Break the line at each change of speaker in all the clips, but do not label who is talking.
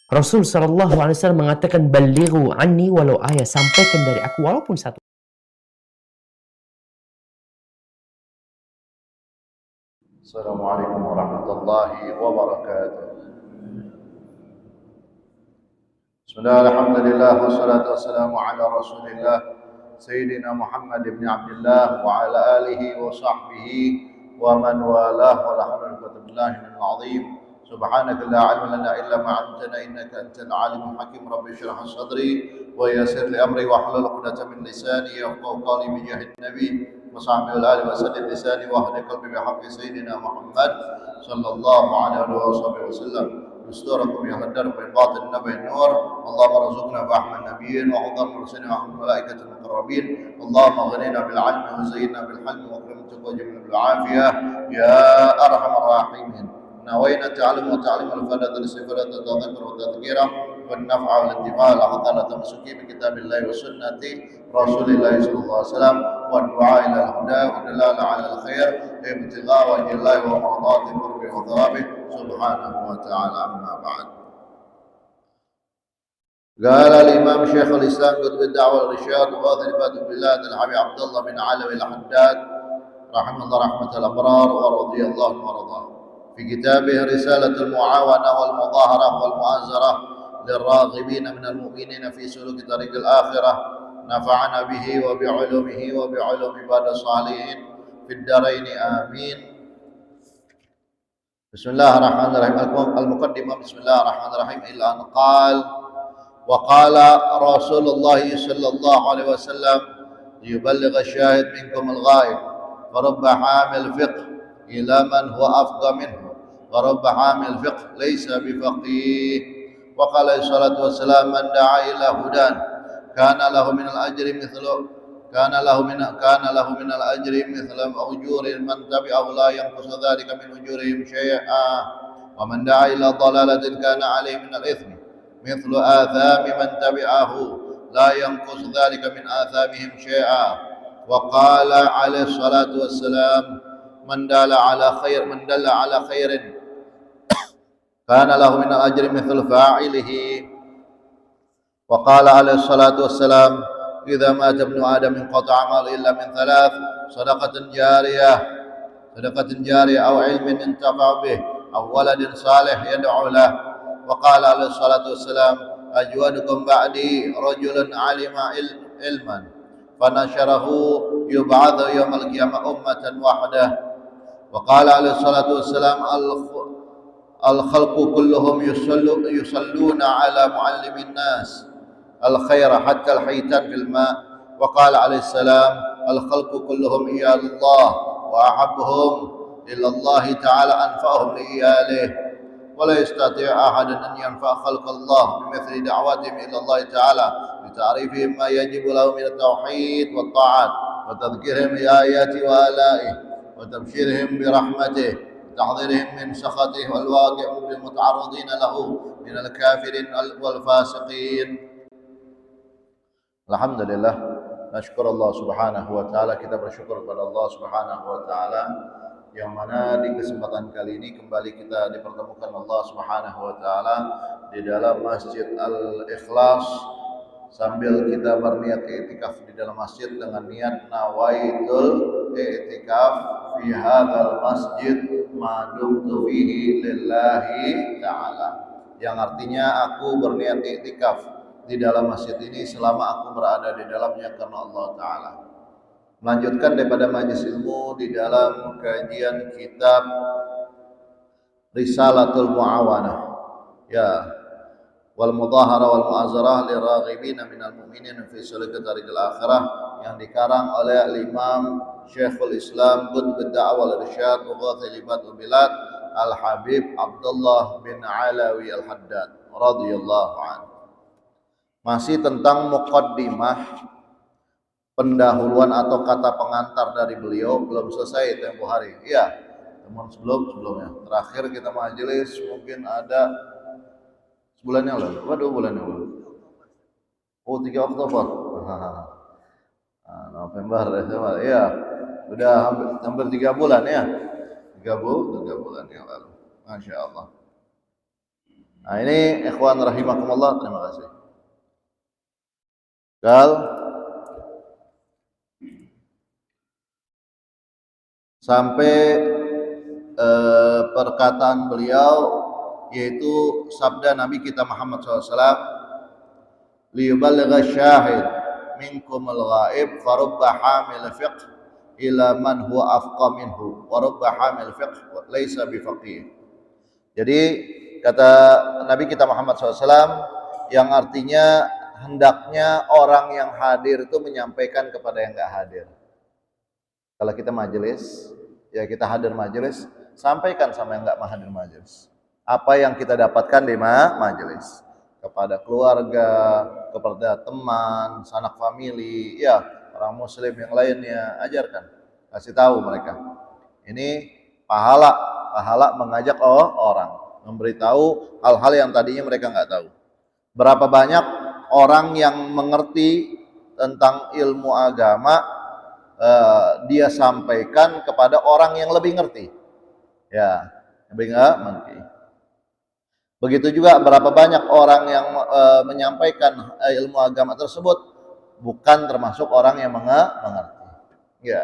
Rasul sallallahu alaihi wasallam mengatakan, "Ballighu anni walau ayat." Sampaikan dari aku walaupun satu.
Assalamualaikum warahmatullahi wabarakatuh. Bismillah, alhamdulillah, wassalatu wassalamu ala rasulillah Sayyidina Muhammad ibn Abdullah wa ala alihi wa sahbihi wa man walah wa la hawla wa la quwwata illa billahil azim. Subhanaka la ilma lana illa ma 'allamtana innaka antal alimul hakim. Rabbi shrah sadri wa yassir li amri wa hlul 'uqdatam min lisani yafqahu qawli bi jahid nabi wa sahbihi alihi wa sallim lisani wa hadi qalbi bi haqqi sayyidina Muhammad sallallahu alaihi wa sallam. دستوركم يهدر بإنباط النبي النور. اللهم ارزقنا فهم النبيين وحضر المرسلين وحضر الملائكة المقربين. اللهم اغننا بالعلم وزينا بالحلم واكرمنا وجبنا بالعافية يا أرحم الراحمين. نوينا التعلم وتعليم الفائدة الاستفادة والتذكر والتذكير والنفع والانتفاع لحظة تمسكي بكتاب الله وسنة رسول الله صلى الله عليه وسلم والدعاء إلى الهدى والدلالة على الخير ابتغاء وجه الله ومرضات قربه وثوابه سبحانه وتعالى. أما بعد، قال الإمام شيخ الإسلام قطب الدعوة والإرشاد وغاث البلاد الحبيب عبد الله بن علوي الحداد رحمه الله رحمة الأبرار ورضي الله عنه وارضاه في كتابه رسالة المعاونة والمظاهرة والمؤازرة للراغبين من المؤمنين في سلوك طريق الآخرة. نفعنا به وبعلومه وبعلوم عباد الصالحين في الدارين آمين. بسم الله الرحمن الرحيم. المقدمة بسم الله الرحمن الرحيم إلى أن قال: وقال رسول الله صلى الله عليه وسلم: ليبلغ الشاهد منكم الغائب، ورب حامل فقه إلى من هو أفقه منه، ورب حامل فقه ليس بفقيه. وقال عليه الصلاة والسلام: من دعا إلى هدى كان له من الأجر مثل أجور من تبعه لا ينقص ذلك من أجورهم شيئا، ومن دعا إلى ضلالة كان عليه من الإثم مثل آثام من تبعه لا ينقص ذلك من آثامهم شيئا. وقال عليه الصلاة والسلام: من دل على خير كان له من الأجر مثل فاعله. وقال عليه الصلاة والسلام: إذا مات ابن آدم انقطع عمله إلا من ثلاث: صدقة جارية أو علم ينتفع به أو ولد صالح يدعو له. وقال عليه الصلاة والسلام: أجودكم بعدي رجل علم علما فنشره يبعث يوم القيامة أمة واحدة. وقال عليه الصلاة والسلام: الخلق كلهم يصلون على معلم الناس الخير حتى الحيتان في الماء. وقال عليه السلام: الخلق كلهم عيال الله وأحبهم إلى الله تعالى أنفعهم لعياله، ولا يستطيع أحد أن ينفع خلق الله بمثل دعواتهم إلى الله تعالى بتعريفهم ما يجب له من التوحيد والطاعات وتذكيرهم بآياته وآلائه وتبشيرهم برحمته وتحذيرهم من سخطه والواقع بالمتعرضين له من الكافرين والفاسقين. Alhamdulillah, nasyukur Allah subhanahu wa ta'ala. Kita bersyukur kepada Allah subhanahu wa ta'ala yang mana di kesempatan kali ini kembali kita dipertemukan Allah subhanahu wa ta'ala di dalam Masjid Al-Ikhlas sambil kita berniat i'tikaf di dalam masjid dengan niat nawaitul i'tikaf fi hadzal masjid ma dumtu fihi lillahi ta'ala, yang artinya aku berniat i'tikaf di dalam masjid ini selama aku berada di dalamnya karena Allah Ta'ala. Melanjutkan daripada majlis ilmu di dalam kajian kitab Risalatul Mu'awanah wal Mudhahara wal Mu'azarah liraghibina minal mu'minin fi sulukil tariqil akhirah, yang dikarang oleh Imam Syekhul Islam Qutb ad-Da'wah wal Irsyad wa Ghathil Bilad Al-Habib Abdullah bin Alawi Al-Haddad radhiyallahu anhu. Masih tentang muqaddimah, pendahuluan atau kata pengantar dari beliau, belum selesai tempo hari. Iya, teman sebelumnya. Terakhir kita majelis mungkin ada sebulan yang lalu. 2 bulan yang lalu. 3 Oktober. November, Desember. Iya, sudah hampir 3 bulan ya. 3 bulan yang lalu. Masya Allah. Nah, ini ikhwan rahimakumullah, terima kasih. Gal sampai perkataan beliau, yaitu sabda Nabi kita Muhammad SAW, liyuballigha syahid minkumul ghaib farubba hamil fiqh ila man huwa afqa minhu wa rubba hamil fiqh laisa bifaqih. Jadi kata Nabi kita Muhammad SAW, yang artinya hendaknya orang yang hadir itu menyampaikan kepada yang enggak hadir. Kalau kita majelis, ya kita hadir majelis, sampaikan sama yang enggak hadir majelis apa yang kita dapatkan di majelis, kepada keluarga, kepada teman, sanak famili, ya orang muslim yang lainnya, ajarkan, kasih tahu mereka. Ini pahala mengajak orang, memberitahu hal-hal yang tadinya mereka nggak tahu. Berapa banyak orang yang mengerti tentang ilmu agama, dia sampaikan kepada orang yang lebih ngerti, ya lebih ngerti. Begitu juga berapa banyak orang yang menyampaikan ilmu agama tersebut bukan termasuk orang yang mengerti. Ya,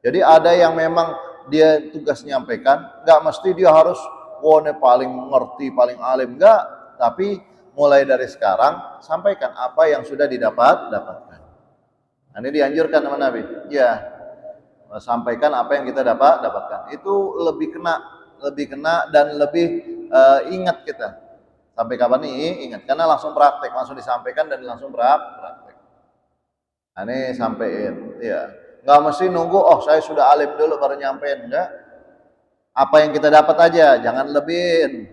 jadi ada yang memang dia tugas menyampaikan, nggak mesti dia harus paling mengerti, paling alim, enggak. Tapi mulai dari sekarang sampaikan apa yang sudah dapatkan. Nah, ini dianjurkan sama Nabi. Ya, sampaikan apa yang kita dapatkan. Itu lebih kena dan lebih ingat kita. Sampai kapan nih? Ingat, karena langsung praktek, langsung disampaikan dan langsung praktek. Nah, ini sampein, ya. Nggak mesti nunggu, saya sudah alim dulu baru nyampein, enggak. Apa yang kita dapat aja, jangan lebihin.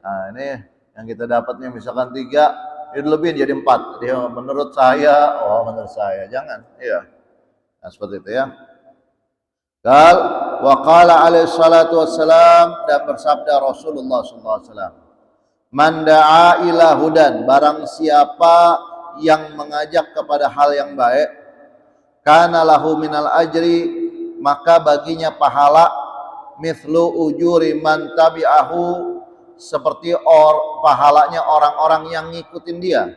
Nah, ini yang kita dapatnya misalkan 3, itu lebihin jadi 4. Dia menurut saya, menurut saya, jangan. Iya. Nah, seperti itu ya. Wa qala alaihi salatu wassalam, dan bersabda Rasulullah sallallahu alaihi wasallam, man da'a ila hudan, barang siapa yang mengajak kepada hal yang baik, kana lahu minal ajri, maka baginya pahala mithlu ujuri man tabi'ahu, seperti pahalanya orang-orang yang ngikutin dia,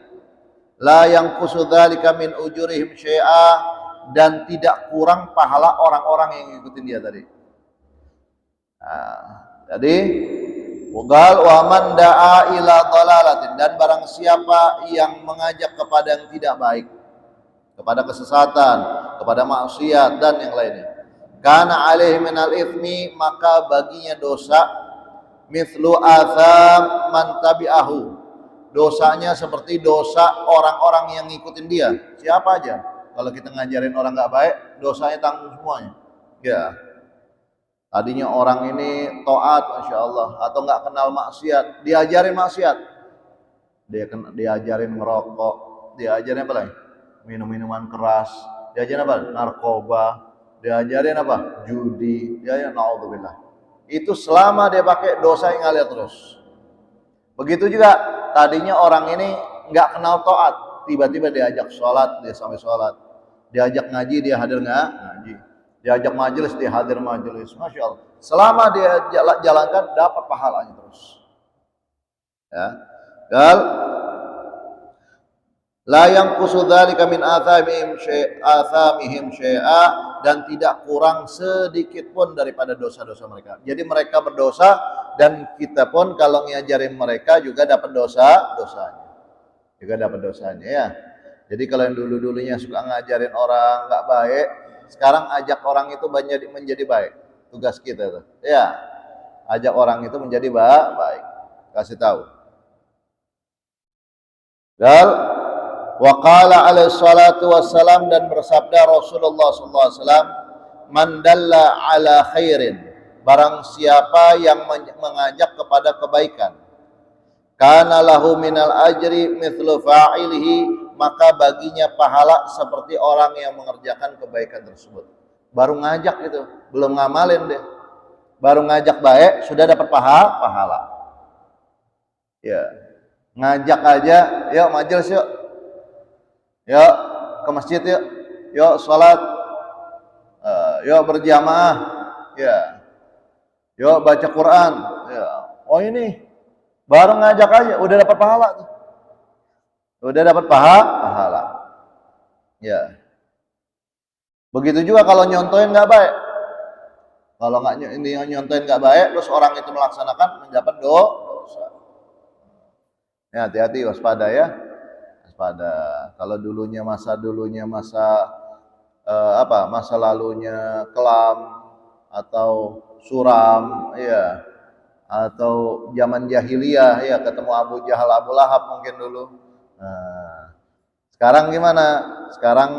la yanqusu dzalika min ujurihim syai'a, dan tidak kurang pahala orang-orang yang ngikutin dia tadi. Nah, jadi wa man da'a ila dhalalatin, dan barang siapa yang mengajak kepada yang tidak baik, kepada kesesatan, kepada maksiat dan yang lainnya, kana alaihi minal ithmi, maka baginya dosa mithlu atham man tabi'ahu, dosanya seperti dosa orang-orang yang ngikutin dia. Siapa aja, kalau kita ngajarin orang nggak baik, dosanya tanggung semuanya. Ya, tadinya orang ini taat, masya Allah, atau nggak kenal maksiat, diajarin maksiat, diajarin merokok, diajarin apa lagi, minum-minuman keras, diajarin apa, narkoba, diajarin apa, judi, diajarin naudzubillah. Itu selama dia pakai, dosa yang ngalir terus. Begitu juga tadinya orang ini nggak kenal taat, tiba-tiba diajak sholat, dia sampai sholat, diajak ngaji, dia hadir ngaji, diajak majelis, dia hadir majelis, masya Allah. Selama dia jalankan, dapat pahalanya terus. Ya, la yanqusu dzalika min athamihim syai'a, dan tidak kurang sedikit pun daripada dosa-dosa mereka. Jadi mereka berdosa, dan kita pun kalau ngajarin mereka juga dapat dosanya. Juga dapat dosanya, ya. Jadi kalau yang dulu-dulunya suka ngajarin orang nggak baik, sekarang ajak orang itu menjadi baik. Tugas kita tuh, ya, ajak orang itu menjadi baik, kasih tahu. Dan wa qala alaihi salatu wassalam, dan bersabda Rasulullah sallallahu alaihi wasallam, man dalla ala khairin, barang siapa yang mengajak kepada kebaikan, kana lahu minal ajri mithlu fa'ilihi, maka baginya pahala seperti orang yang mengerjakan kebaikan tersebut. Baru ngajak itu, belum ngamalin deh, baru ngajak baik sudah dapat pahala. Ya, ngajak aja, yuk majelis yuk, yuk ke masjid yuk sholat, yuk berjamaah, ya, yuk baca Quran, ya. Oh ini Baru ngajak aja udah dapat pahala tuh. Udah dapat pahala. Ya. Begitu juga kalau nyontoin nggak baik. Kalau nggak nyontoin nggak baik, terus orang itu melaksanakan mendapat dosa. Ya, hati-hati, waspada ya. Waspada. Kalau dulunya masa masa lalunya kelam atau suram, ya, atau zaman jahiliyah, ya, ketemu Abu Jahal, Abu Lahab mungkin dulu. Nah, sekarang gimana? Sekarang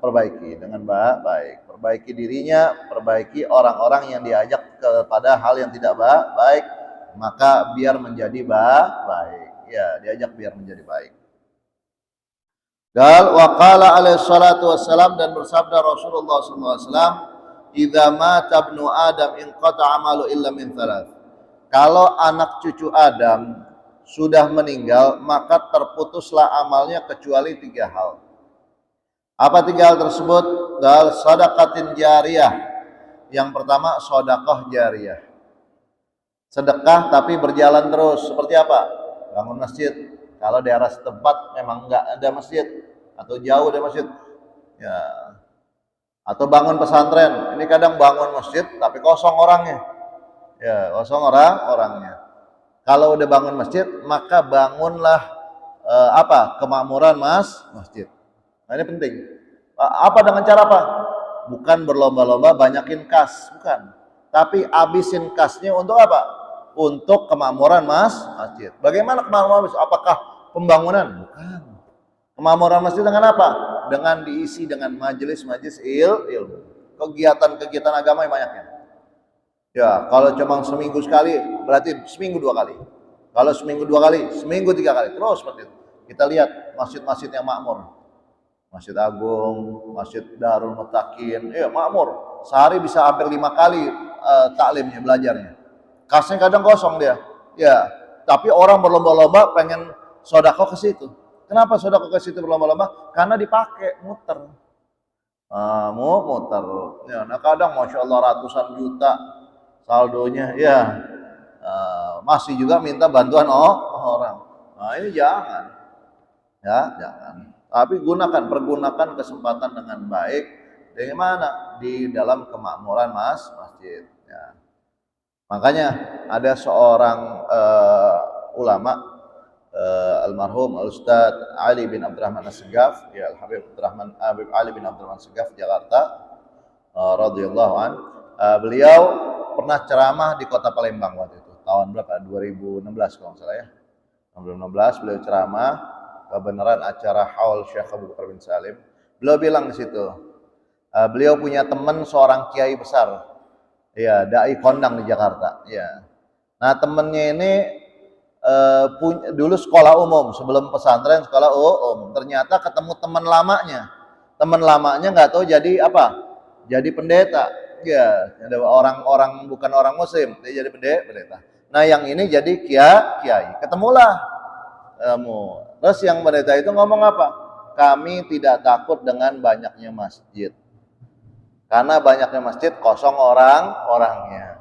perbaiki dengan baik, perbaiki dirinya, perbaiki orang-orang yang diajak kepada hal yang tidak baik, maka biar menjadi baik. Ya, diajak biar menjadi baik. Wa qala alaihi salatu wassalam, dan bersabda Rasulullah SAW, idza mata ibnu Adam inqata amalu illa min thalath. Kalau anak cucu Adam sudah meninggal, maka terputuslah amalnya kecuali 3 hal. Apa 3 hal tersebut? Gal sadaqatin jariyah. Yang pertama, sedekah jariyah. Sedekah tapi berjalan terus. Seperti apa? Bangun masjid. Kalau daerah setempat memang enggak ada masjid atau jauh dari masjid, ya. Atau bangun pesantren. Ini kadang bangun masjid tapi kosong orangnya. Ya, kosong orangnya. Kalau udah bangun masjid, maka bangunlah kemakmuran masjid. Nah, ini penting. Apa dengan cara apa? Bukan berlomba-lomba banyakin kas, bukan. Tapi habisin kasnya untuk apa? Untuk kemakmuran masjid. Bagaimana kemakmuran masjid? Apakah pembangunan? Bukan. Kemakmuran masjid dengan apa? Dengan diisi dengan majelis-majelis ilmu. Kegiatan-kegiatan agama yang banyaknya. Ya, kalau cuma seminggu sekali, berarti seminggu 2 kali. Kalau seminggu 2 kali, seminggu 3 kali. Terus seperti itu. Kita lihat masjid-masjid yang makmur. Masjid Agung, Masjid Darul Mutakin, ya makmur. Sehari bisa hampir 5 kali taklimnya, belajarnya. Kasnya kadang kosong dia. Ya, tapi orang berlomba-lomba pengen sedekah ke situ. Kenapa sedekah ke situ berlomba-lomba? Karena dipakai muter. Muter. Ya, nah kadang masya Allah ratusan juta saldonya, ya. Masih juga minta bantuan orang. Nah ini jangan. Ya, jangan. Tapi pergunakan kesempatan dengan baik. Dari mana? Di dalam kemakmuran masjid. Ya. Makanya ada seorang ulama, almarhum Al-Ustaz Ali bin Abdurrahman As-Segaf, ya, Habib Ali bin Abdurrahman As-Segaf, Jakarta, radhiyallahu an. Beliau pernah ceramah di kota Palembang waktu itu, tahun berapa? 2016 kalau nggak salah ya. 2016 beliau ceramah kebenaran acara haul Syekh Abu Bakar bin Salim. Beliau bilang di situ, beliau punya teman seorang kiai besar, ya, dai kondang di Jakarta, ya. Nah temennya ini dulu sekolah umum, sebelum pesantren sekolah umum. Ternyata ketemu teman lamanya nggak tahu jadi apa, jadi pendeta, ya. Ada orang bukan orang muslim, dia jadi pendeta. Nah yang ini jadi kiai, ketemulah. Terus yang pendeta itu ngomong apa? Kami tidak takut dengan banyaknya masjid, karena banyaknya masjid kosong orangnya,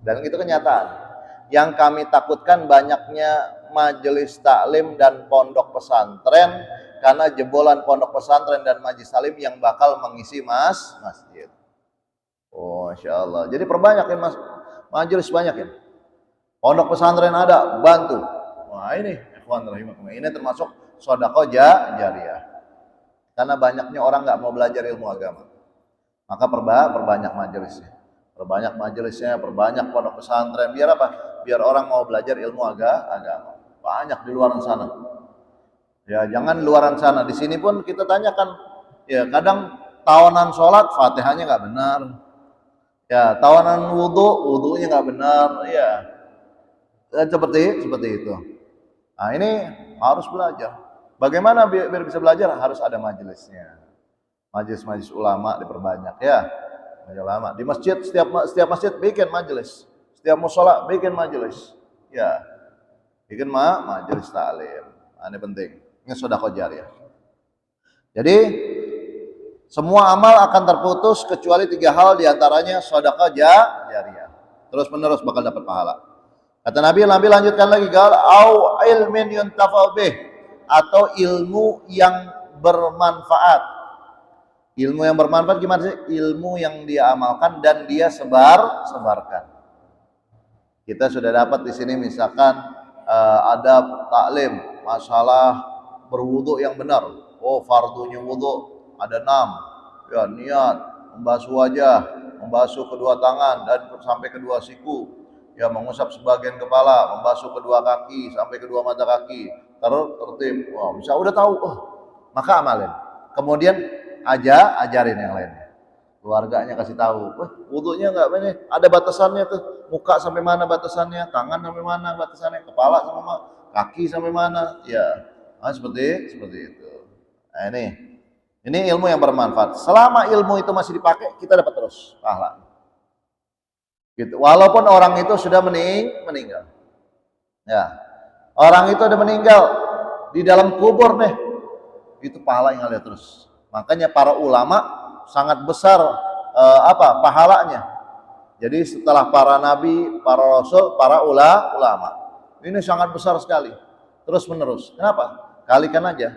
dan itu kenyataan. Yang kami takutkan banyaknya majelis taklim dan pondok pesantren, karena jebolan pondok pesantren dan majelis taklim yang bakal mengisi masjid. Oh, Masya Allah. Jadi perbanyakin majelis, banyakin. Pondok pesantren ada, bantu. Wah ini ini termasuk sedekah jariyah. Karena banyaknya orang nggak mau belajar ilmu agama, maka perbanyak majelisnya, perbanyak pondok pesantren. Biar apa? Biar orang mau belajar ilmu agama. Banyak di luar sana. Ya jangan luaran sana. Di sini pun kita tanyakan. Ya kadang tahunan sholat, fatihahnya nggak benar. Ya tahunan wudhunya nggak benar. Ya seperti itu. Nah ini harus belajar. Bagaimana biar bisa belajar? Harus ada majelisnya. Majelis ulama diperbanyak, ya. Majelis ulama di masjid, setiap masjid bikin majelis. Setiap mushola bikin majelis. Ya. Bikin majelis taklim. Nah, ini penting. Ini sedekah jariyah. Jadi semua amal akan terputus kecuali 3 hal, diantaranya sedekah jariyah. Terus menerus bakal dapat pahala. Kata Nabi lanjutkan lagi, gal au ilmin yuntafa'u bih, atau ilmu yang bermanfaat. Ilmu yang bermanfaat gimana sih? Ilmu yang dia amalkan dan dia sebarkan. Kita sudah dapat di sini misalkan adab taklim, masalah berwudu yang benar. Oh, fardunya wudu ada 6. Ya, niat, membasuh wajah, membasuh kedua tangan dan sampai kedua siku. Ya, mengusap sebagian kepala, membasuh kedua kaki sampai kedua mata kaki. Tertib. Wah, bisa udah tahu. Oh, maka amalin. Kemudian ajarin yang lainnya. Keluarganya kasih tahu. Wah, wudunya enggak ini, ada batasannya tuh. Muka sampai mana batasannya, tangan sampai mana batasannya, kepala sampai mana, kaki sampai mana. Ya. Nah, seperti itu. Nah, ini ilmu yang bermanfaat. Selama ilmu itu masih dipakai, kita dapat terus pahala. Gitu. Walaupun orang itu sudah meninggal. Ya. Orang itu udah meninggal di dalam kubur nih. Itu pahala yang ngalir terus. Makanya para ulama sangat besar pahalanya. Jadi setelah para nabi, para rasul, para ulama. Ini sangat besar sekali. Terus menerus. Kenapa? Kalikan aja.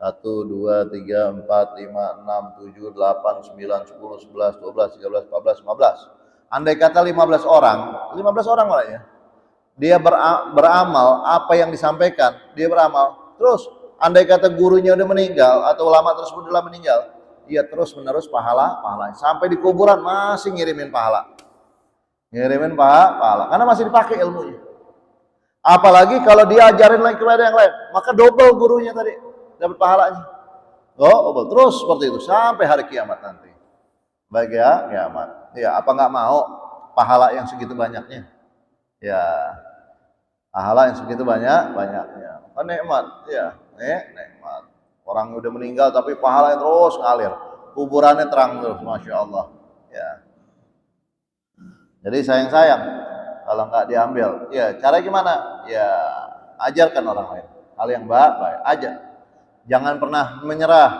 1, 2, 3, 4, 5, 6, 7, 8, 9, 10, 11, 12, 13, 14, 15. Andai kata 15 orang malah ya. Dia beramal apa yang disampaikan, dia beramal. Terus andai kata gurunya udah meninggal atau ulama tersebut udah meninggal, dia terus menerus pahala sampai di kuburan masih ngirimin pahala. Ngirimin pahala karena masih dipakai ilmunya. Apalagi kalau dia ajarin lagi kepada yang lain, maka double gurunya tadi dapat pahalanya. Oh, terus seperti itu sampai hari kiamat nanti. Baik ya, kiamat. Ya, apa nggak mau pahala yang segitu banyaknya? Ya, pahala yang segitu banyaknya. Oh, nikmat, ya, nikmat. Orang udah meninggal tapi pahalanya terus ngalir, kuburannya terang terus, masya Allah. Ya. Jadi sayang kalau nggak diambil. Ya, cara gimana? Ya, ajarkan orang lain hal yang baik, aja. Jangan pernah menyerah,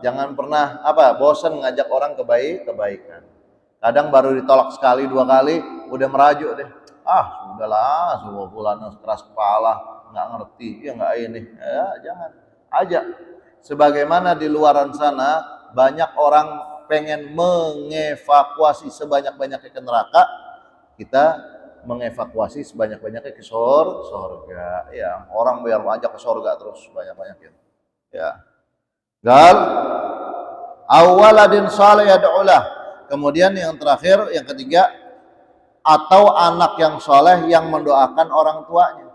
jangan pernah bosan ngajak orang kebaikan. Kadang baru ditolak sekali 2 kali udah merajuk deh. Sudahlah, semua bulan keras kepala, nggak ngerti, ya nggak ini. Ya, jangan. Ajak. Sebagaimana di luaran sana banyak orang pengen mengevakuasi sebanyak-banyaknya ke neraka, kita mengevakuasi sebanyak-banyaknya ke surga. Ya, orang biar ajak ke surga terus banyak-banyakin. Ya. Gal awaladin saleh yad'ulah. Kemudian yang terakhir, yang ketiga, atau anak yang soleh yang mendoakan orang tuanya.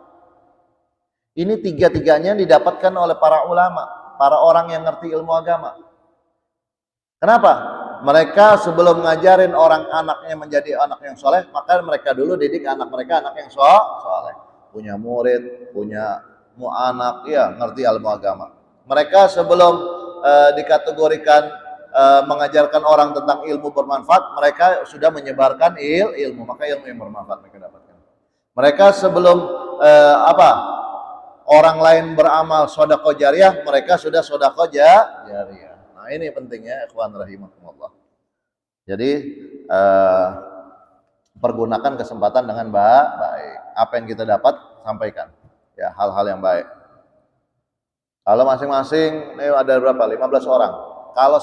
Ini tiga-tiganya didapatkan oleh para ulama, para orang yang ngerti ilmu agama. Kenapa? Mereka sebelum ngajarin orang anaknya menjadi anak yang soleh, maka mereka dulu didik anak mereka anak yang soleh. Punya murid, punya anak, ya ngerti ilmu agama. Mereka sebelum dikategorikan mengajarkan orang tentang ilmu bermanfaat, mereka sudah menyebarkan ilmu, maka ilmu yang bermanfaat mereka dapatkan. Mereka sebelum orang lain beramal sedekah jariyah, mereka sudah sedekah jariyah. Nah, ini pentingnya ikhwan rahimakumullah. Jadi pergunakan kesempatan dengan baik. Apa yang kita dapat sampaikan. Ya, hal-hal yang baik. Kalau masing-masing ini ada berapa? 15 orang. Kalau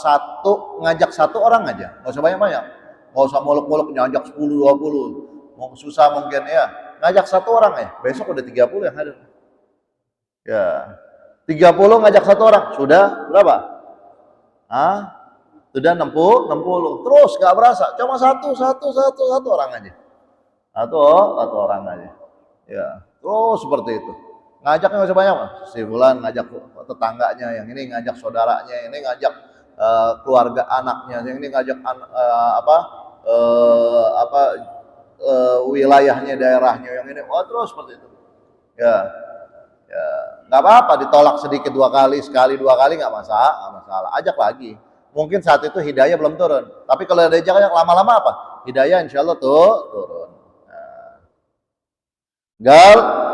ngajak satu orang aja, nggak usah banyak-banyak, nggak usah muluk-muluk ngajak 10, 20, mau susah mungkin ya, ngajak satu orang ya, besok udah 30 yang hadir. Ya, 30 ngajak satu orang, sudah berapa? Sudah 60, terus nggak berasa, cuma satu orang aja, satu orang aja, ya, terus seperti itu. Ngajaknya nggak usah banyak, si fulan ngajak tetangganya, yang ini ngajak saudaranya, yang ini ngajak keluarga anaknya, yang ini ngajak wilayahnya, daerahnya, yang ini, terus seperti itu. Ya, nggak apa-apa ditolak sedikit 2 kali, sekali 2 kali nggak masalah, ajak lagi. Mungkin saat itu hidayah belum turun, tapi kalau ada ajak lama-lama hidayah insya Allah turun. Gal.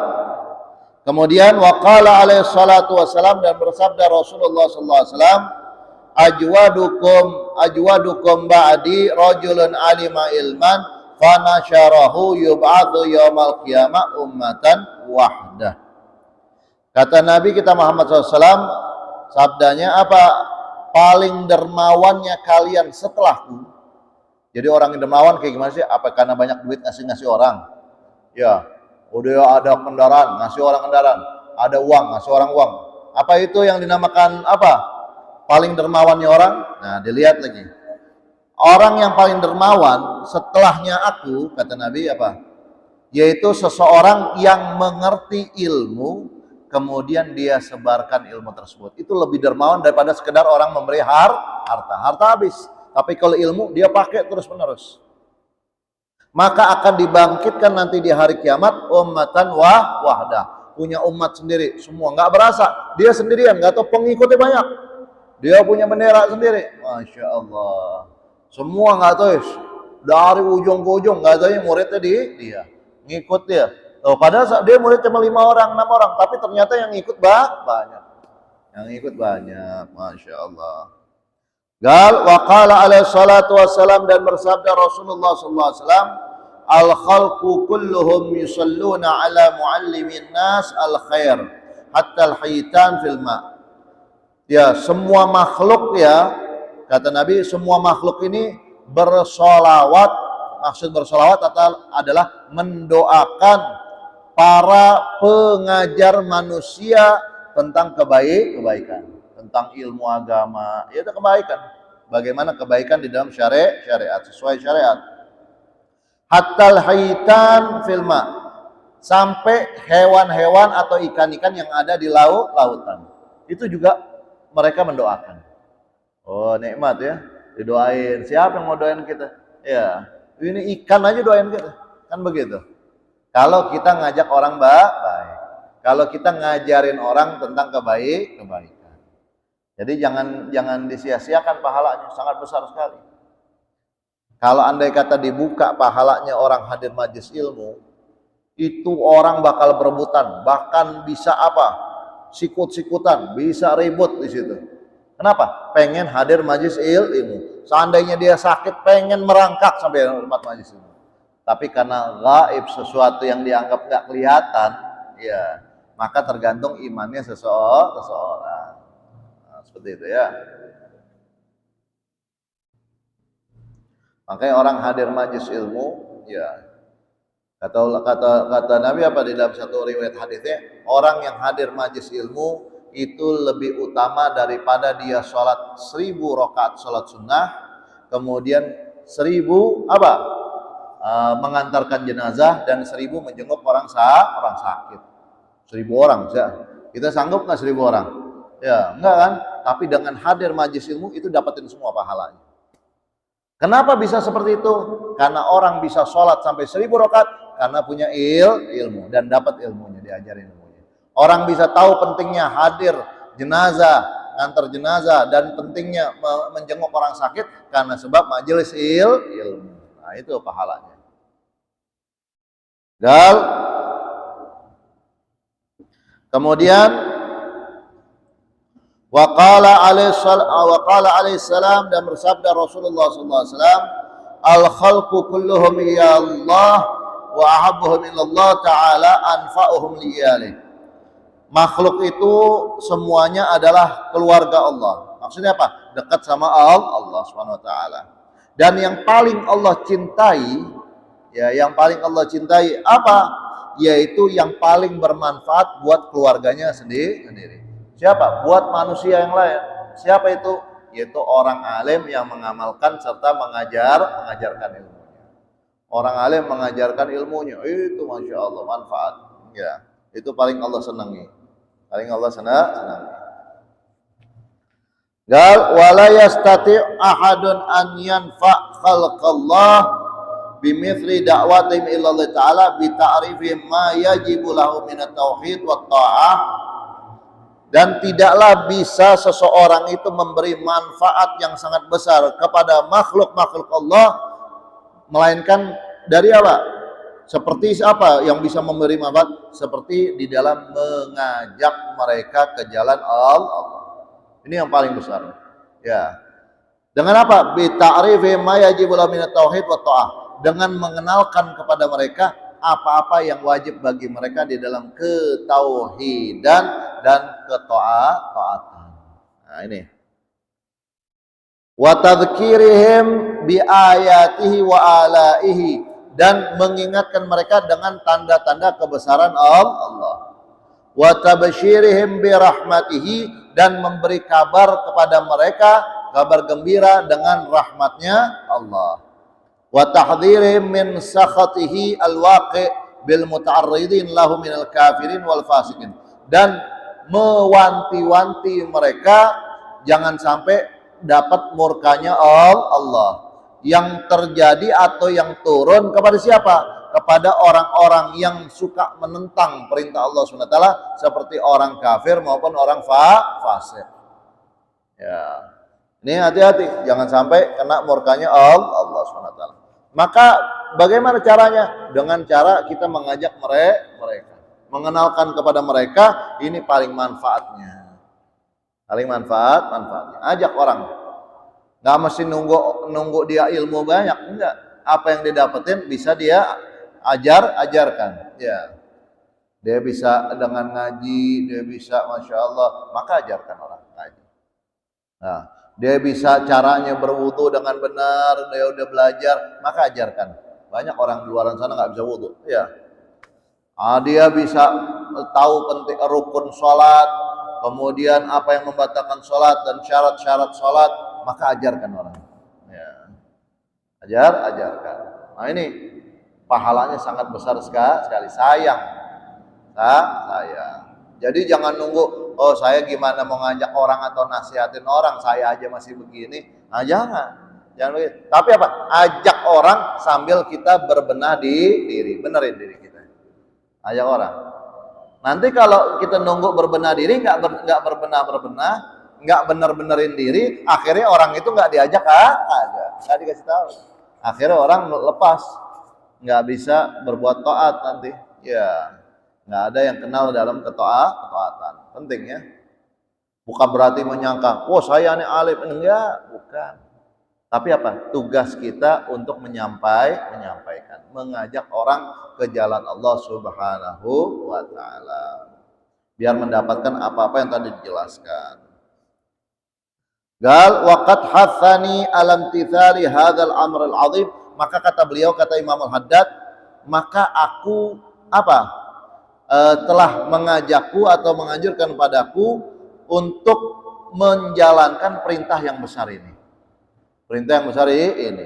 Kemudian waqala alaihi salatu wassalam, dan bersabda Rasulullah sallallahu alaihi wasallam, ajwadukum ba'di rajulun alima ilman fa nasyarahu yub'atsu yaumal qiyamah ummatan wahdah. Kata Nabi kita Muhammad SAW, sabdanya apa? Paling dermawannya kalian setelahku. Jadi orang yang dermawan kayak gimana sih? Apa karena banyak duit ngasih orang? Ya, udah ada kendaraan, ngasih orang kendaraan. Ada uang, ngasih orang uang. Apa itu yang dinamakan apa? Paling dermawannya orang? Nah, dilihat lagi. Orang yang paling dermawan setelahnya aku, kata Nabi apa? Yaitu seseorang yang mengerti ilmu, kemudian dia sebarkan ilmu tersebut. Itu lebih dermawan daripada sekedar orang memberi harta. Harta habis. Tapi kalau ilmu dia pakai terus-menerus. Maka akan dibangkitkan nanti di hari kiamat ummatan wahdah. Punya umat sendiri, semua nggak berasa. Dia sendirian, nggak tahu pengikutnya banyak. Dia punya bendera sendiri. Masya Allah. Semua nggak tahu, dari ujung ke ujung nggak tahu yang muridnya dia. Ngikut dia. Oh, padahal dia murid cuma 5 orang, 6 orang, tapi ternyata yang ikut banyak. Yang ikut banyak, Masya Allah. Gal waqala alaihi salatu wassalam, dan bersabda Rasulullah sallallahu alaihi wasallam, al khalqu kulluhum yusalluna ala muallimin nas al khair hatta al hitan fil ma. Ya, semua makhluk ya, kata Nabi, semua makhluk ini bersolawat. Maksud bersolawat adalah mendoakan para pengajar manusia tentang kebaikan, tentang ilmu agama, itu kebaikan. Bagaimana kebaikan di dalam syariat, sesuai syariat. Hatal haitan filma, sampai hewan-hewan atau ikan-ikan yang ada di lautan. Itu juga mereka mendoakan. Oh, nikmat ya, didoain. Siapa yang mau doain kita? Ya, ini ikan aja doain kita. Kan begitu. Kalau kita ngajak orang baik. Kalau kita ngajarin orang tentang kebaikan. Jadi jangan disia-siakan pahalanya, sangat besar sekali. Kalau andai kata dibuka pahalanya orang hadir majelis ilmu, itu orang bakal berebutan, bahkan bisa apa? Sikut-sikutan, bisa ribut di situ. Kenapa? Pengen hadir majelis ilmu. Seandainya dia sakit, pengen merangkak sampai tempat majelis ilmu. Tapi karena gaib, sesuatu yang dianggap nggak kelihatan, ya, maka tergantung imannya seseorang. Nah, seperti itu ya. Makanya orang hadir majelis ilmu, ya, kata Nabi apa di dalam satu riwayat hadisnya, orang yang hadir majelis ilmu itu lebih utama daripada dia sholat 1000 rakaat sholat sunnah, kemudian 1000 apa? Mengantarkan jenazah, dan 1000 menjenguk orang sakit. 1000 orang, kita sanggup nggak 1000 orang? Ya, enggak kan? Tapi dengan hadir majelis ilmu itu dapatin semua pahalanya. Kenapa bisa seperti itu? Karena orang bisa sholat sampai 1000 rakaat karena punya ilmu dan dapat ilmunya, diajarin ilmunya. Orang bisa tahu pentingnya hadir jenazah, ngantar jenazah, dan pentingnya menjenguk orang sakit karena sebab majelis ilmu. Nah, itu pahalanya. Kemudian waqala alaihi salam, dan bersabda Rasulullah sallallahu alaihi wasallam, al khalqu kulluhum ya Allah wa ahabbuhum ilallah ta'ala anfa'uhum liyalih. Makhluk itu semuanya adalah keluarga Allah. Maksudnya apa? Dekat sama Allah Subhanahu wa taala. Dan yang paling Allah cintai, ya, yang paling Allah cintai apa? Yaitu yang paling bermanfaat buat keluarganya sendiri. Siapa? Buat manusia yang lain. Siapa itu? Yaitu orang alim yang mengamalkan serta mengajarkan ilmunya. Orang alim mengajarkan ilmunya, itu Masya Allah manfaat. Ya, itu paling Allah senangi. Paling Allah senangi. Gal wala yastati ahadun an yanfa khalqallah bimithli da'watihim illa Allah taala bi ta'rifi ma yajibu lahu min at-tauhid wa ta'ah. Dan tidaklah bisa seseorang itu memberi manfaat yang sangat besar kepada makhluk-makhluk Allah melainkan dari apa? Seperti apa yang bisa memberi manfaat? Seperti di dalam mengajak mereka ke jalan Allah. Ini yang paling besar. Ya. Dengan apa? Bi ta'rifi ma yajibu lahu min at-tauhid wa ta'ah. dengan mengenalkan kepada mereka apa-apa yang wajib bagi mereka di dalam ketauhidan dan ketaatan. Nah, ini. Wa tadhkirihim bi ayatihi wa alaihi, dan mengingatkan mereka dengan tanda-tanda kebesaran Allah. Wa tabsyirihim bi rahmatihi, dan memberi kabar kepada mereka kabar gembira dengan rahmatnya Allah. Wa tahdhirihim min sakhatihi alwaqi bil muta'arridin lahu minal kafirin wal fasikin, dan mewanti-wanti mereka jangan sampai dapat murkanya Allah yang terjadi atau yang turun kepada siapa? Kepada orang-orang yang suka menentang perintah Allah SWT, seperti orang kafir maupun orang fasik. Ya, ini hati-hati, jangan sampai kena murkanya Allah SWT. Maka bagaimana caranya? Dengan cara kita mengajak mereka, mengenalkan kepada mereka, ini paling manfaatnya. Paling manfaatnya. Ajak orang. Nggak mesti nunggu dia ilmu banyak, enggak. Apa yang didapetin bisa dia ajarkan. Ya. Dia bisa dengan ngaji, dia bisa Masya Allah, maka ajarkan orang ngaji. Nah, dia bisa caranya berwudu dengan benar, dia udah belajar, maka ajarkan. Banyak orang di luar sana nggak bisa wudu. Ya. Dia bisa tahu penting rukun sholat, kemudian apa yang membatalkan sholat dan syarat-syarat sholat, maka ajarkan orang. Ya. Ajarkan. Nah, ini pahalanya sangat besar sekali. Sayang. Jadi jangan nunggu, oh saya gimana mau ngajak orang atau nasihatin orang, saya aja masih begini. Nah, jangan begitu. Tapi apa? Ajak orang sambil kita berbenah diri, benerin diri kita. Ajak orang. Nanti kalau kita nunggu berbenah diri, nggak berbenah, nggak bener-benerin diri, akhirnya orang itu nggak diajak aja, nggak dikasih tahu. Akhirnya orang lepas, nggak bisa berbuat taat nanti. Ya, nggak ada yang kenal dalam ketaatan. Penting ya. Bukan berarti menyangka, oh saya ini alim, enggak, bukan. Tapi apa? Tugas kita untuk menyampaikan, mengajak orang ke jalan Allah Subhanahu wa taala. Biar mendapatkan apa-apa yang tadi dijelaskan. Gal waqad hatsani alam tithari hadzal amr al azim, maka kata beliau, kata Imam Al-Haddad, maka aku telah mengajakku atau menganjurkan padaku untuk menjalankan perintah yang besar ini. Perintah yang besar ini,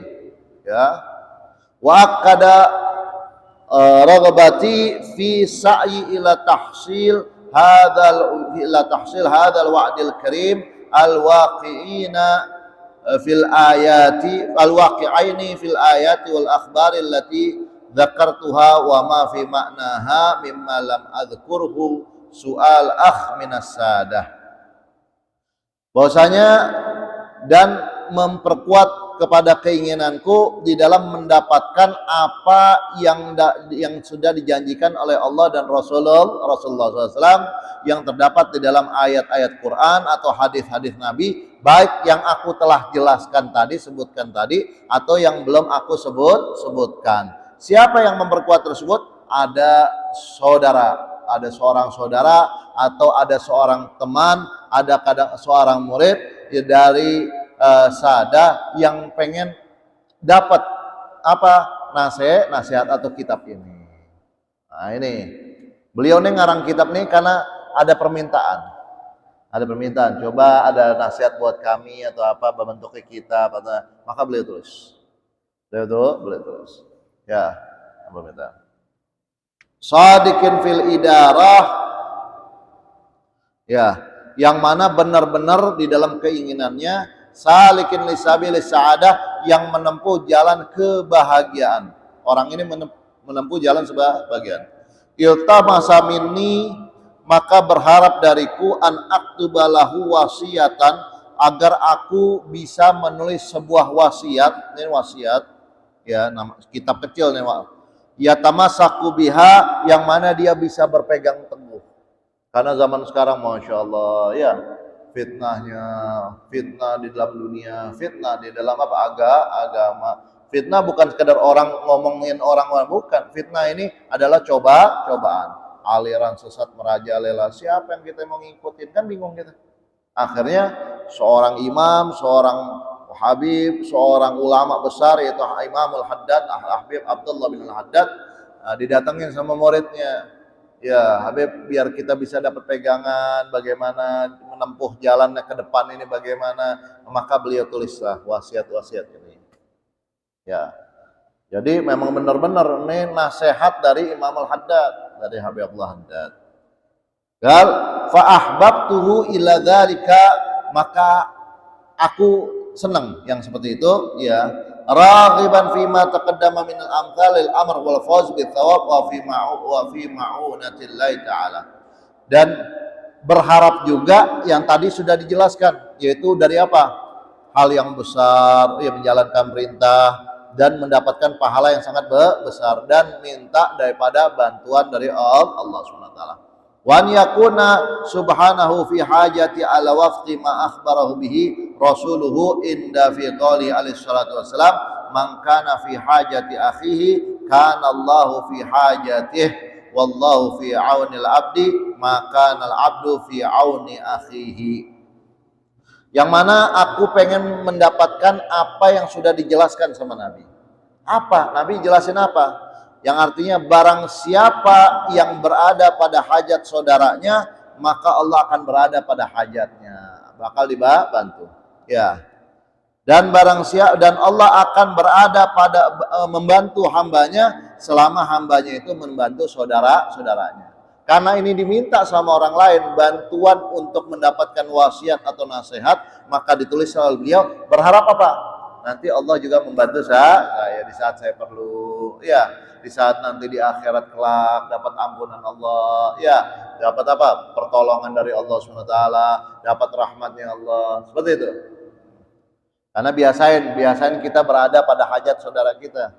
ya. Wa qada raghbati fi sa'i ila tahsil hadzal wa'dil karim al-waqi'ina fil ayati al-waqi'aini fil ayati wal akhbari allati dzakartuha wa ma fi ma'naha mimma lam adzkurhu su'al minas sadah. Bahwasanya dan memperkuat kepada keinginanku di dalam mendapatkan apa yang sudah dijanjikan oleh Allah dan Rasulullah SAW yang terdapat di dalam ayat-ayat Quran atau hadis-hadis Nabi, baik yang aku telah jelaskan tadi, sebutkan tadi, atau yang belum aku sebutkan. Siapa yang memperkuat tersebut? Ada seorang saudara atau ada seorang teman, ada kadang seorang murid ya, dari Sada yang pengen dapat nasihat atau kitab ini. Nah, ini beliau nih ngarang kitab nih karena ada permintaan. Coba ada nasihat buat kami atau apa bentuknya kitab, maka beliau tulis. Beliau tulis. Ya, permintaan. Shadiqin fil idarah. Ya, yang mana benar-benar di dalam keinginannya, salikin lisabilis sa'adah, yang menempuh jalan kebahagiaan. Orang ini menempuh jalan sebahagiaan. Iltamasa minni, maka berharap dariku an aktubalahu wasiatan, agar aku bisa menulis sebuah wasiat. Ini wasiat, ya, nama kitab kecil nih, ya tamasaku biha, yang mana dia bisa berpegang teguh. Karena zaman sekarang Masya Allah ya, fitnah di dalam dunia, fitnah di dalam agama, Fitnah bukan sekedar orang ngomongin orang, bukan. Fitnah ini adalah cobaan. Aliran sesat merajalela. Siapa yang kita mau ngikutin? Kan bingung kita. Akhirnya seorang imam, seorang habib, seorang ulama besar yaitu Imamul Haddad, Habib Abdullah bin Al-Haddad, didatangin sama muridnya. Ya, Habib, biar kita bisa dapat pegangan bagaimana menempuh jalannya ke depan ini bagaimana, maka beliau tulislah wasiat-wasiat ini. Ya. Jadi memang benar-benar ini nasihat dari Imam Al-Haddad, dari Habib Abdullah Haddad. Gal fa ahbabtuhu ila dzalika, maka aku senang yang seperti itu, ya. Raghiban fi ma taqaddama min al-amthal al-amr wal fawz bi thawab wa fi ma'unatillahi ta'ala. Dan berharap juga yang tadi sudah dijelaskan, yaitu dari apa? Hal yang besar, ya, menjalankan perintah dan mendapatkan pahala yang sangat besar, dan minta daripada bantuan dari Allah Subhanahu wa taala. Wa an yakuna subhanahu fi hajati ala wafqi ma akhbarahu bihi rasuluhu inda fi qali alaihi salatu wassalam, man kana fi hajati akhihi kana Allahu fi hajatihi wallahu fi auni al-abdi ma kana al-abdu fi auni akhihi. Yang mana aku pengen mendapatkan apa yang sudah dijelaskan sama Nabi. Apa? Nabi jelasin apa? Yang artinya barang siapa yang berada pada hajat saudaranya, maka Allah akan berada pada hajatnya, bakal dibantu. Ya. Dan dan Allah akan berada pada membantu hambanya selama hambanya itu membantu saudaranya. Karena ini diminta sama orang lain bantuan untuk mendapatkan wasiat atau nasihat, maka ditulis oleh beliau, berharap apa? Nanti Allah juga membantu saya di saat saya perlu, ya, di saat nanti di akhirat kelak dapat ampunan Allah, ya, dapat apa? Pertolongan dari Allah SWT, dapat rahmatnya Allah, seperti itu. Karena biasain kita berada pada hajat saudara kita,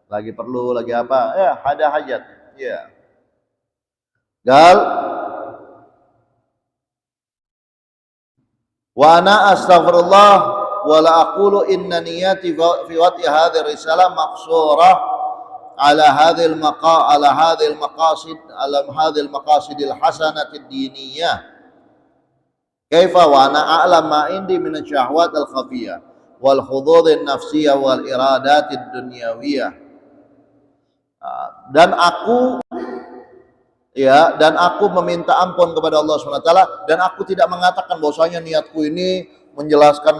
lagi perlu, lagi apa, ya, ada hajat, ya. Gal wa ana astaghfirullah wa la aqulu inna niyati fi wati hadhihi risalah maqsurah ala hadhihi al-maqasid al-hasanati ad-diniyah. Kaifa wa ana a'lam ma indi min asy-syahwat al-khafiyah wal hudud an-nafsiyah wal iradat ad-dunyawiyah. Dan aku meminta ampun kepada Allah SWT, dan aku tidak mengatakan bahwasanya niatku ini menjelaskan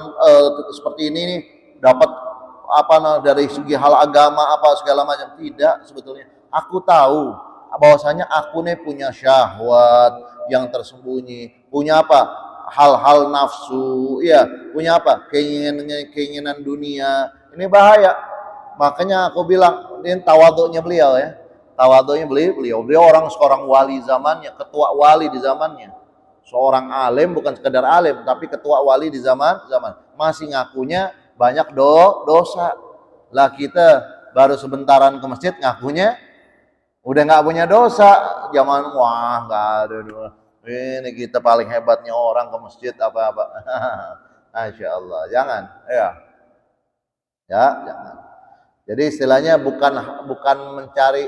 seperti ini nih, dapat apa dari segi hal agama apa segala macam. Tidak, sebetulnya aku tahu bahwasanya aku nih punya syahwat yang tersembunyi, punya apa? Hal-hal nafsu, ya, punya apa? Keinginan dunia. Ini bahaya. Makanya aku bilang, ini tawadhu'nya beliau, ya. Tawadhu'nya beliau seorang wali zamannya, ketua wali di zamannya. Seorang alim, bukan sekedar alim, tapi ketua wali di zaman. Masih ngakunya banyak dosa. Lah kita baru sebentaran ke masjid ngakunya udah nggak punya dosa. Zaman wah nggak ada dosa. Ini kita paling hebatnya orang ke masjid apa-apa. Masya Allah, jangan. Ya, jangan. Jadi istilahnya bukan mencari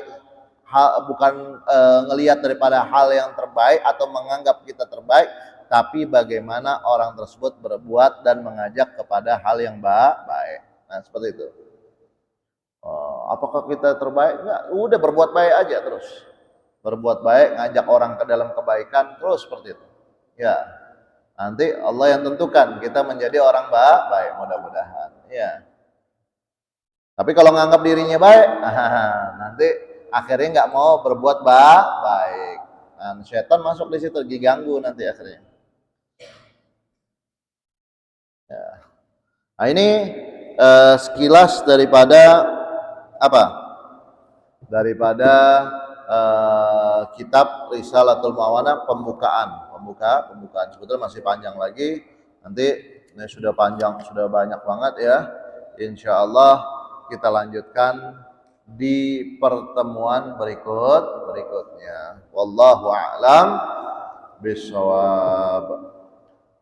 bukan ngelihat daripada hal yang terbaik atau menganggap kita terbaik, tapi bagaimana orang tersebut berbuat dan mengajak kepada hal yang baik. Nah, seperti itu. Apakah kita terbaik? Enggak, udah berbuat baik aja terus. Berbuat baik, ngajak orang ke dalam kebaikan, terus seperti itu. Ya. Nanti Allah yang tentukan kita menjadi orang baik, mudah-mudahan. Ya. Tapi kalau nganggap dirinya baik, nanti akhirnya nggak mau berbuat baik. Nah, setan masuk di situ, diganggu nanti akhirnya. Ya. Nah, ini sekilas daripada apa? Daripada kitab Risalatul Mawana, pembukaan. Sebetulnya masih panjang lagi. Nanti ini sudah panjang, sudah banyak banget ya. Insya Allah kita lanjutkan di pertemuan berikutnya. Wallahu a'lam bishawab.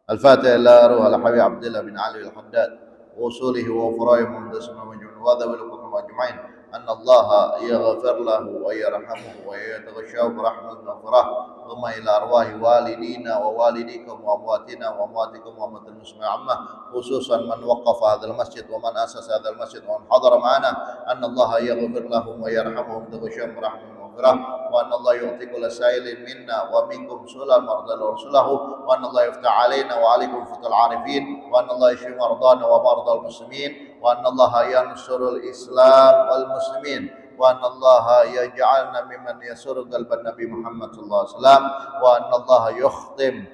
Al-Fatihah ila ruh al-Habib Abdullah bin Ali al-Haddad usulihi wa fara'i mundasma majun وذوي الحكم أجمعين أن الله يغفر له ويرحمه ويتغشاه برحمة المغفرة ثم إلى أرواح والدينا ووالديكم وأمواتنا وأمواتكم وأموات المسلمين عامة خصوصا من وقف هذا المسجد ومن أسس هذا المسجد ومن حضر معنا أن الله يغفر لهم ويرحمهم ويتغشاهم برحمة المغفرة وأن الله يعطي كل سائل منا ومنكم سؤال المرضى ورسله وأن الله يفتح علينا وعليكم فتح العارفين وأن الله يشفي مرضانا ومرضى المسلمين وأن الله ينصر الإسلام والمسلمين وأن الله يجعلنا ممن يسر قلب النبي محمد صلى الله عليه وسلم وأن الله يختم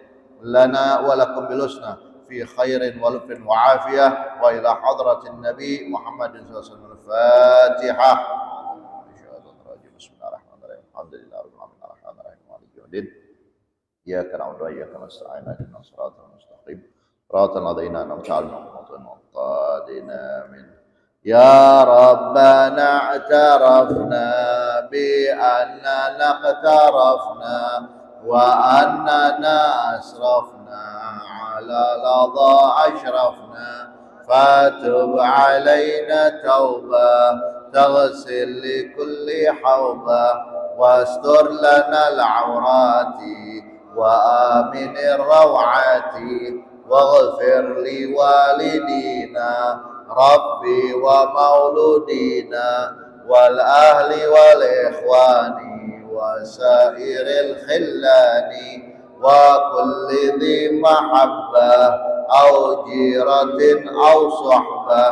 لنا ولكم بالحسنى في خير ولطف وعافية وإلى حضرة النبي محمد صلى الله عليه وسلم الفاتحة. بسم الله الرحمن الرحيم الحمد لله رب العالمين الرحمن الرحيم مالك يوم الدين إياك نعبد وإياك نستعين اهدنا الصراط المستقيم صراط الذين أنعمت عليهم غير المغضوب عليهم. يا ربنا اعترفنا بأننا اقترفنا وأننا أسرفنا على لظى أشرفنا فتب علينا توبة تغسل لكل حوبة واستر لنا العورات وآمن الروعات واغفر لوالدينا ربي ومولودينا والأهل والإخوان وسائر الخلان وكل ذي محبة أو جيرة أو صحبة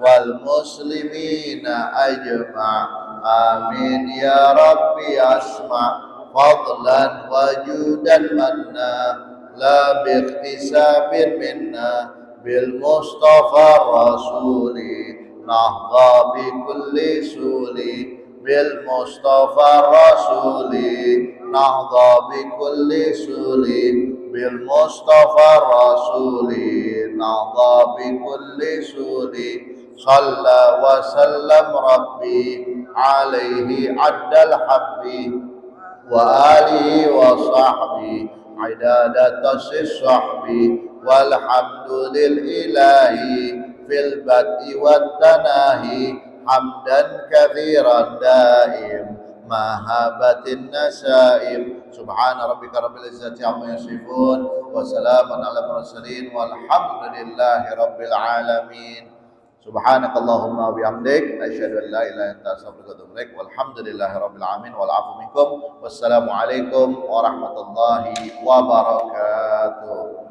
والمسلمين أجمع آمين يا ربي أسمع فضلا وجودا منا لا باكتساب منا بالمصطفى الرسول نهضى بكل سول بالمصطفى الرسول نهضى بكل سول بالمصطفى الرسول نهضى بكل سول صلى وسلم ربي عليه عد الحب وآله وصحبه عداد تص الصحب والحمد للإله في البدء والتناهي حمدا كثيرا دائم ما هابت النسائم سبحان ربك رب العزة عما يصفون وسلام على المرسلين والحمد لله رب العالمين. سبحانك اللهم وبحمدك أشهد أن لا إله إلا أنت أستغفرك وأتوب إليك والحمد لله رب العالمين والعفو منكم والسلام عليكم ورحمة الله وبركاته.